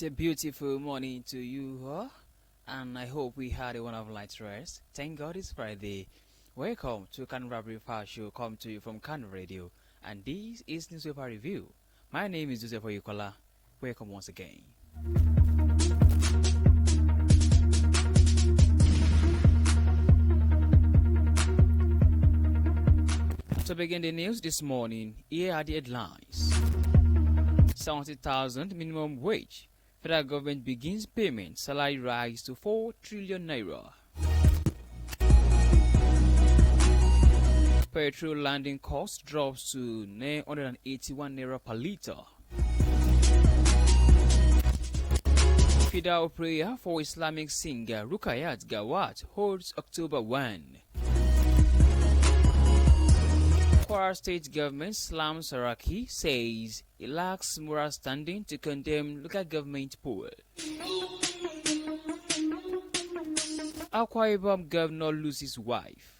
It's a beautiful morning to you all, and I hope we had a wonderful night's rest. Thank God it's Friday. Welcome to Carnival Radio Show, come to you from Carnival Radio, and this is Newspaper Review. My name is Joseph Oyukola. Welcome once again. To begin the news this morning, here are the headlines. 70,000 minimum wage. Federal government begins payment. Salary rise to 4 trillion naira. Petrol landing cost drops to 981 naira per litre. Fidal prayer for Islamic singer Rukayat Gawat holds October 1. Oyo State government slams Saraki, says it lacks moral standing to condemn local government poll. Akwa Ibom governor loses wife.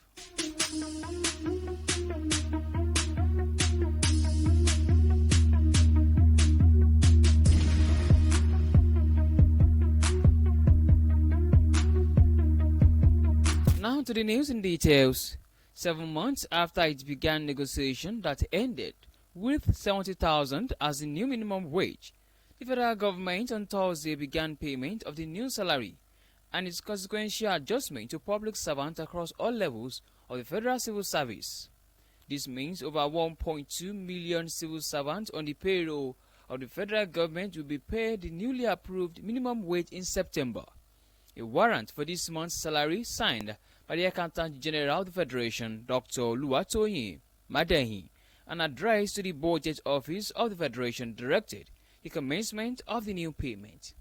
Now to the news in details. 7 months after it began negotiation that ended with 70,000 as the new minimum wage, the federal government on Thursday began payment of the new salary and its consequential adjustment to public servants across all levels of the federal civil service. This means over 1.2 million civil servants on the payroll of the federal government will be paid the newly approved minimum wage in September. A warrant for this month's salary signed by the Accountant General of the Federation, Dr. Oluwatoyin Madehi, and addressed to the Budget Office of the Federation directed the commencement of the new payment.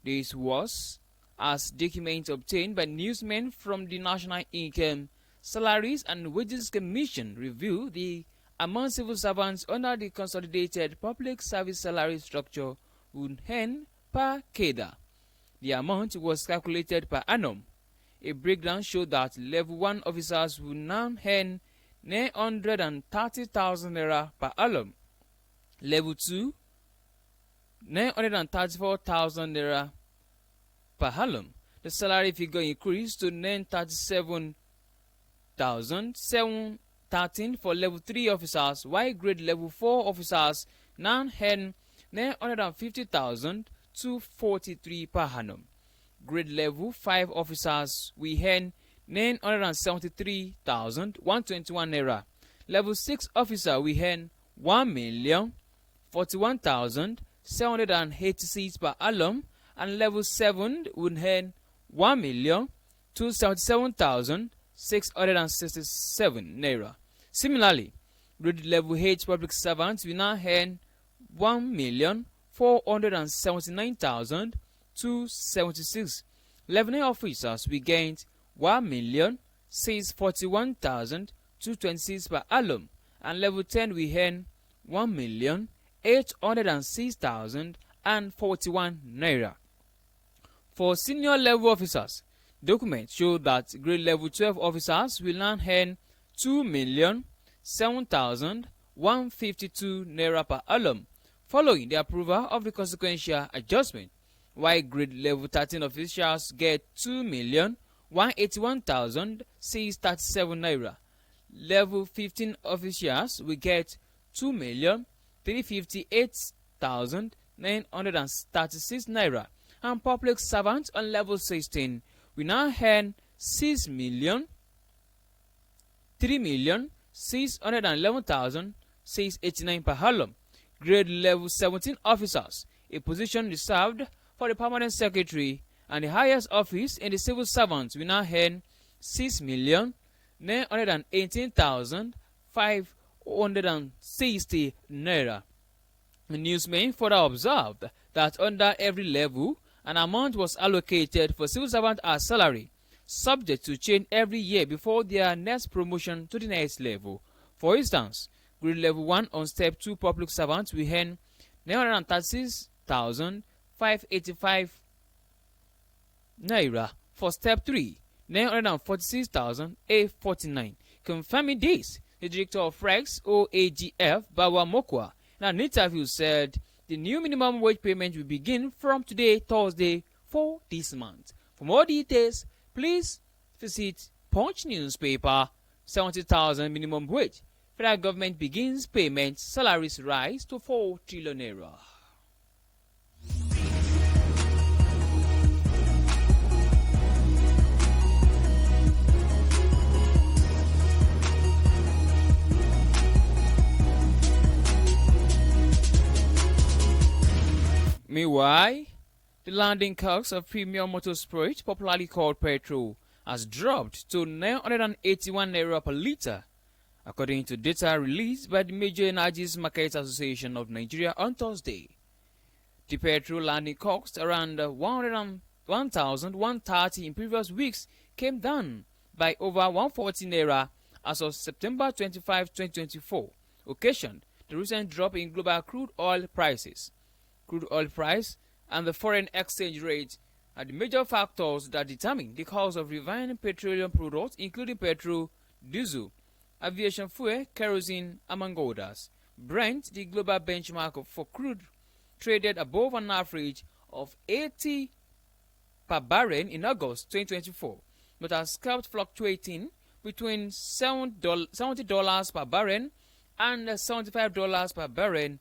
This was as documents obtained by newsmen from the National Income, Salaries and Wages Commission review the amount civil servants under the Consolidated Public Service Salary Structure would earn per cadre. The amount was calculated per annum. A breakdown showed that Level 1 officers will now earn 930,000 naira per annum. Level 2, 934,000 naira per annum. The salary figure increased to 937,713 for Level 3 officers, while grade Level 4 officers now earn 950,243 per annum. Grade Level 5 officers we earn 973,121 naira. Level 6 officer we earn 1,041,786 per annum, and Level 7 would earn 1,277,667 naira. Similarly, grade Level 8 public servants we now earn 1,479,276. Level 9 officers we gained 1,641,226 per annum, and Level 10 we earn 1,806,041 naira. For senior level officers, documents show that grade Level 12 officers will now earn 2,007,152 naira per annum, following the approval of the consequential adjustment, while grade Level 13 officials get 2,181,637 naira. Level 15 officials will get 2,358,936 naira, and public servants on Level 16 will now earn 3,611,689 per annum. Grade Level 17 officers, a position reserved for the permanent secretary and the highest office in the civil servants, will now earn 6,918,560 naira. The newsman further observed that under every level, an amount was allocated for civil servant as salary, subject to change every year before their next promotion to the next level. For instance, grade Level 1 on Step 2 public servants will earn 936,585 naira. For Step 3, 946,849. Confirming this, the director of Rex OAGF, Bawa Mokwa, in an interview said The new minimum wage payment will begin from today, Thursday, for this month. For more details, please visit Punch newspaper. 70,000 minimum wage. Federal government begins payment. Salaries rise to 4 trillion naira. Meanwhile, the landing cost of premium motor spirit, popularly called petrol, has dropped to 981 naira per litre, according to data released by the Major Energies Market Association of Nigeria on Thursday. The petrol landing cost around 1,130 in previous weeks came down by over 140 naira as of September 25, 2024, occasioned the recent drop in global crude oil prices. Crude oil price and the foreign exchange rate are the major factors that determine the cost of refined petroleum products, including petrol, diesel, aviation fuel, kerosene, among others. Brent, the global benchmark for crude, traded above an average of 80 per barrel in August 2024, but has kept fluctuating between $70 per barrel and $75 per barrel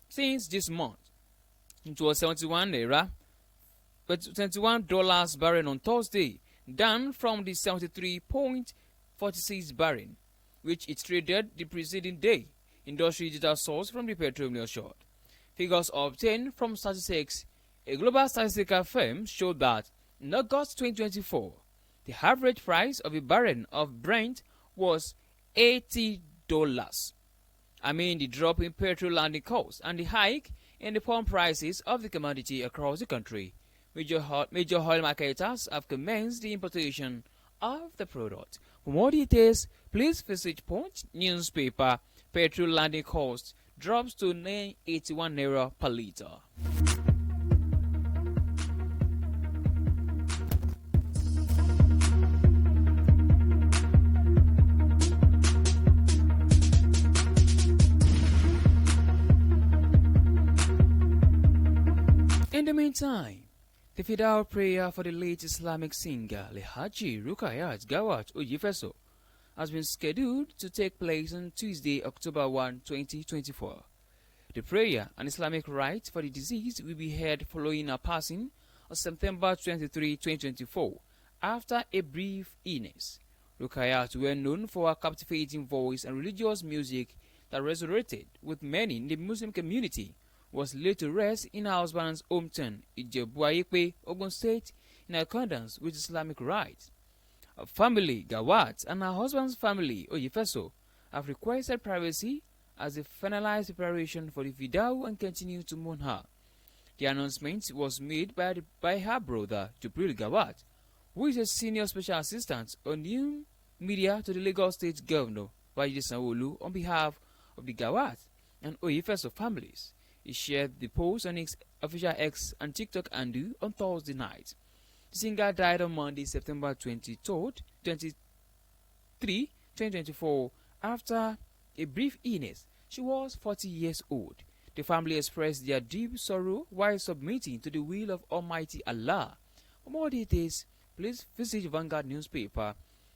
since this month. It was 71 naira, but $21 barrel on Thursday, down from the 73.46 barrel, which it traded the preceding day. Industry data source from the Petroleum showed. Figures obtained from Statistics, a global statistical firm, showed that in August 2024, the average price of a barrel of Brent was $80. The drop in petrol landing costs and the hike in the pump prices of the commodity across the country. Major oil marketers have commenced the importation of the product. For more details, please visit Punch newspaper. Petrol landing cost drops to 981 naira per litre. In the meantime, the Fidal prayer for the late Islamic singer Lehaji Rukayat Gawat Oyefeso has been scheduled to take place on Tuesday, October 1, 2024. The prayer, an Islamic rite for the deceased, will be held following her passing on September 23, 2024, after a brief illness. Rukayat, well known for her captivating voice and religious music that resonated with many in the Muslim community, was laid to rest in her husband's hometown, Ijebu-Ayepe, Oyo State, in accordance with Islamic rites. Her family, Gawat, and her husband's family, Oyefeso, have requested privacy as they finalize preparation for the Fidal and continue to mourn her. The announcement was made by her brother, Jubril Gawat, who is a senior special assistant on new media to the Lagos State Governor, Babajide Sanwo-Olu, on behalf of the Gawat and Oyefeso families. He shared the post on his official X and TikTok handle on Thursday night. The singer died on Monday, September 23, 2024, after a brief illness. She was 40 years old. The family expressed their deep sorrow while submitting to the will of Almighty Allah. For more details, please visit Vanguard newspaper.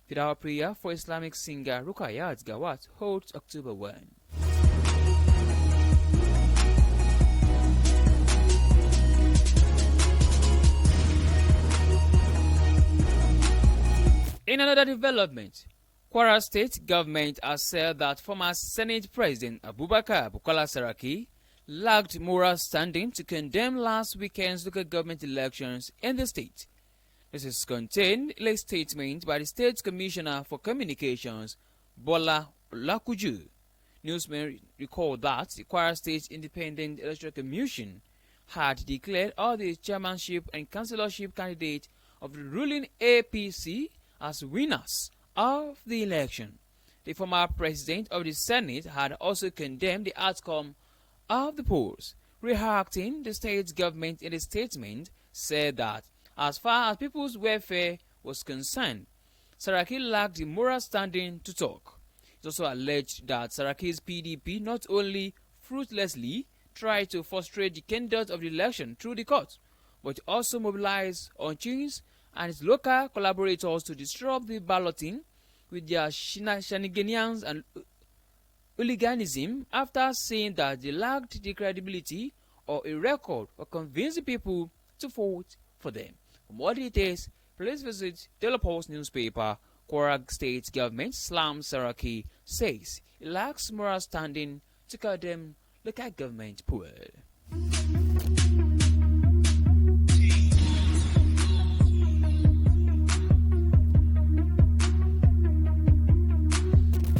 Fidal prayer for Islamic singer Rukayat Gawat holds October 1. In another development, Kwara State government has said that former Senate President Abubakar Bukola Saraki lacked moral standing to condemn last weekend's local government elections in the state. This is contained in a statement by the State Commissioner for Communications, Bola Olakuju. Newsmen recalled that the Kwara State Independent Electoral Commission had declared all the chairmanship and councillorship candidates of the ruling APC as winners of the election. The former president of the Senate had also condemned the outcome of the polls. Reacting, the state government in a statement said that as far as people's welfare was concerned, Saraki lacked the moral standing to talk. It also alleged that Saraki's PDP not only fruitlessly tried to frustrate the conduct of the election through the court, but also mobilized Onchins and his local collaborators to disrupt the balloting with their shenanigans and hooliganism after saying that they lacked the credibility or a record for convincing people to vote for them. For more details, please visit the Post newspaper. Oyo State government slams Saraki, says it lacks moral standing to condemn local government poor.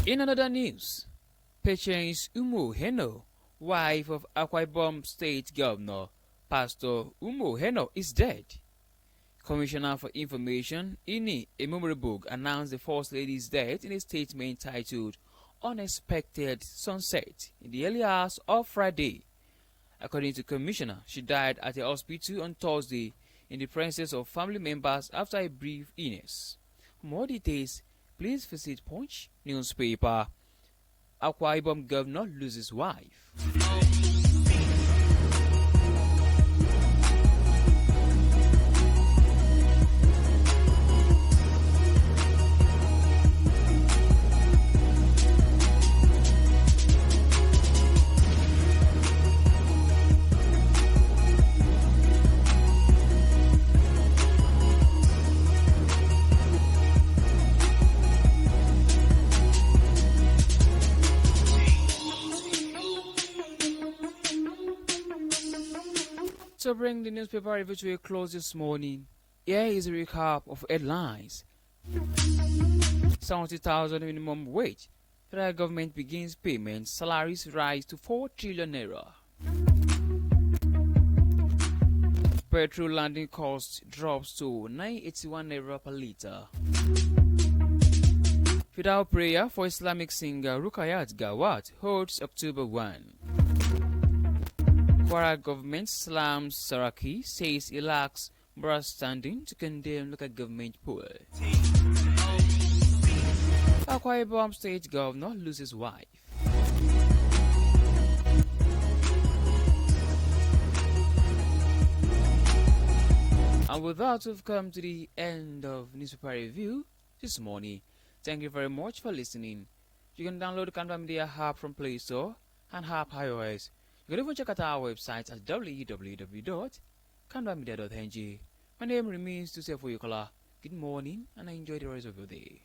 In another news, Patience Umo Heno, wife of Akwa Ibom State Governor Pastor Umo Heno, is dead. Commissioner for Information Ini Emumrebook announced the First Lady's death in a statement titled Unexpected Sunset in the early hours of Friday. According to Commissioner, she died at a hospital on Thursday in the presence of family members after a brief illness. For more details, please visit Punch newspaper. Akwa Ibom Governor loses wife. To bring the newspaper review to a close this morning, here is a recap of headlines. 70,000 minimum wage. Federal government begins payment. Salaries rise to 4 trillion naira. Petrol landing cost drops to 981 naira per litre. Fidal prayer for Islamic singer Rukayat Gawat holds October 1. Kwara government slams Saraki, says it lacks moral standing to condemn local government poor. Akwa Ibom State Governor loses wife. And with that, we've come to the end of newspaper review this morning. Thank you very much for listening. You can download the Carnival Media app from Play Store and app iOS. You can even check out our website at www.carnivalmedia.ng. My name remains to say for you, Good morning and enjoy the rest of your day.